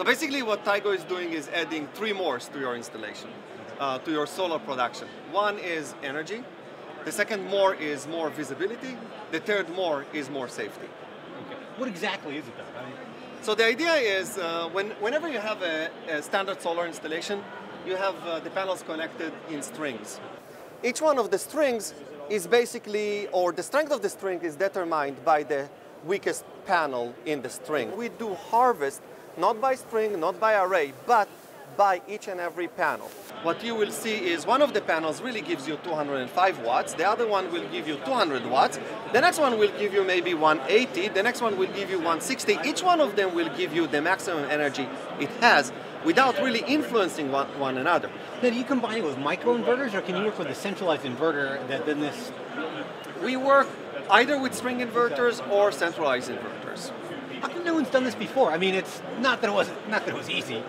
So basically what Tigo is doing is adding 3 mores to your installation, to your solar production. One is energy, the second more is more visibility, the third more is more safety. Okay. What exactly is it though? So the idea is whenever you have a standard solar installation, you have the panels connected in strings. Each one of the strings is basically, or the strength of the string is determined by the weakest panel in the string. We do harvest not by string, not by array, but by each and every panel. What you will see is one of the panels really gives you 205 watts, the other one will give you 200 watts, the next one will give you maybe 180, the next one will give you 160. Each one of them will give you the maximum energy it has without really influencing one another. Now, do you combine it with microinverters, or can you work with a centralized inverter that then this? We work either with string inverters or centralized inverters. How come no one's done this before? I mean, it's not that it was easy,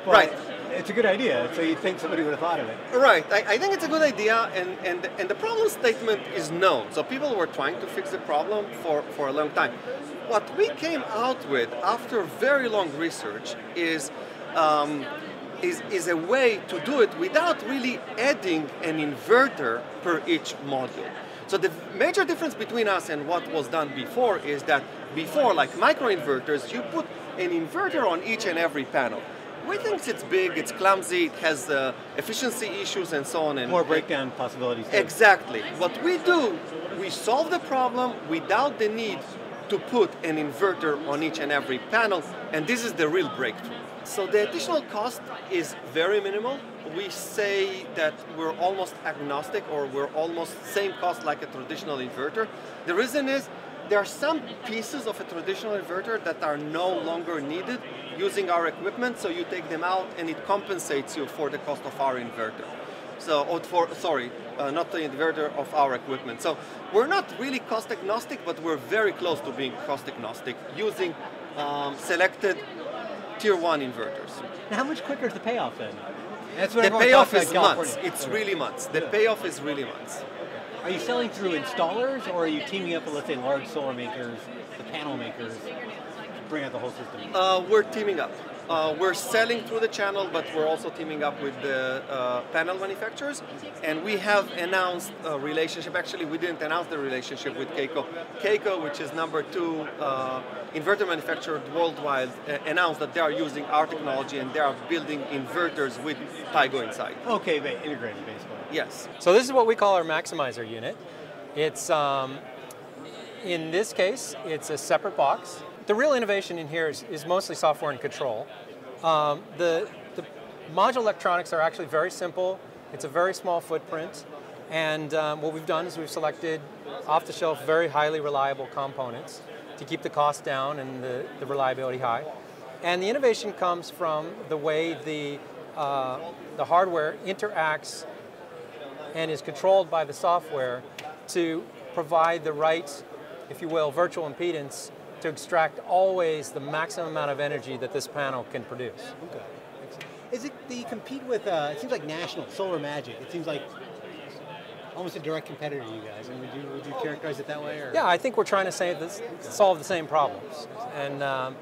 but right. It's a good idea. So you'd think somebody would have thought of it. Right. I think it's a good idea, and the problem statement is known. So people were trying to fix the problem for a long time. What we came out with after very long research is a way to do it without really adding an inverter per each module. So the major difference between us and what was done before is that before, like microinverters, you put an inverter on each and every panel. We think it's big, it's clumsy, it has efficiency issues and so on. And more breakdown possibilities. Too. Exactly. What we do, we solve the problem without the need to put an inverter on each and every panel, and this is the real breakthrough. So the additional cost is very minimal. We say that we're almost agnostic, or we're almost same cost like a traditional inverter. The reason is there are some pieces of a traditional inverter that are no longer needed using our equipment, so you take them out and it compensates you for the cost of our inverter. So, not the inverter, of our equipment. So we're not really cost agnostic, but we're very close to being cost agnostic using selected Tier 1 inverters. Now, how much quicker is the payoff then? That's what the payoff is months. It's really months. The payoff is really months. Are you selling through installers, or are you teaming up with, let's say, large solar makers, the panel makers, to bring out the whole system? We're teaming up. We're selling through the channel, but we're also teaming up with the panel manufacturers. And we have announced a relationship. Actually, we didn't announce the relationship with Keiko. Keiko, which is number 2 inverter manufacturer worldwide, announced that they are using our technology and they are building inverters with Tigo inside. Okay, integrated basically. Yes. So this is what we call our maximizer unit. It's, in this case, it's a separate box. The real innovation in here is mostly software and control. The module electronics are actually very simple. It's a very small footprint. And what we've done is we've selected off-the-shelf, very highly reliable components to keep the cost down and the reliability high. And the innovation comes from the way the hardware interacts and is controlled by the software to provide the right, if you will, virtual impedance to extract always the maximum amount of energy that this panel can produce. Okay. Is it, do you compete with, it seems like National, Solar Magic, it seems like almost a direct competitor to you guys, and would you characterize it that way? Or? Yeah, I think we're trying to solve the same problems. And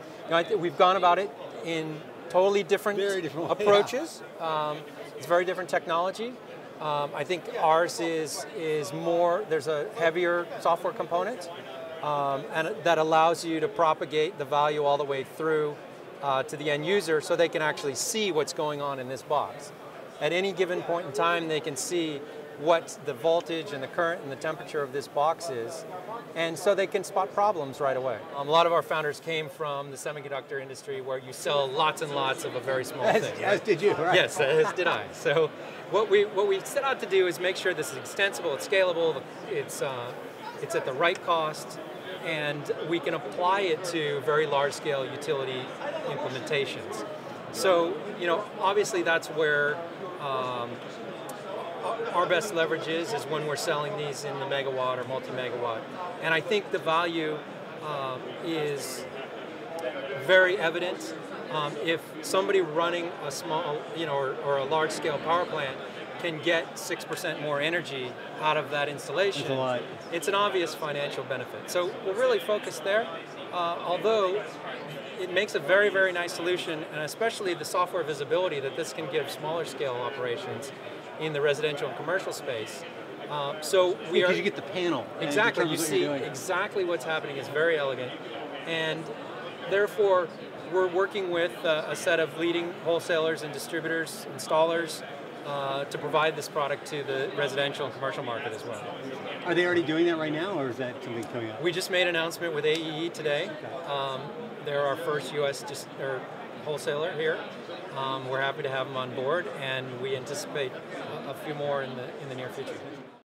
we've gone about it in totally different approaches. Yeah. It's very different technology. I think ours is more, there's a heavier software component, and that allows you to propagate the value all the way through to the end user so they can actually see what's going on in this box. At any given point in time, they can see what the voltage and the current and the temperature of this box is, and so they can spot problems right away. A lot of our founders came from the semiconductor industry, where you sell lots and lots of a very small thing. As did you, right? Yes, as did I. So what we set out to do is make sure this is extensible, it's scalable, it's at the right cost, and we can apply it to very large-scale utility implementations. So, obviously that's where our best leverage is when we're selling these in the megawatt or multi-megawatt. And I think the value is very evident. If somebody running a small, or a large-scale power plant can get 6% more energy out of that installation, it's an obvious financial benefit. So we're really focused there. although it makes a very, very nice solution, and especially the software visibility that this can give smaller scale operations in the residential and commercial space. So we because you get the panel. Exactly, you see exactly what's happening. Is very elegant, and therefore we're working with a set of leading wholesalers and distributors, installers, to provide this product to the residential and commercial market as well. Are they already doing that right now, or is that something coming up? We just made an announcement with AEE today. They're our first U.S. wholesaler here. We're happy to have them on board, and we anticipate a few more in the near future.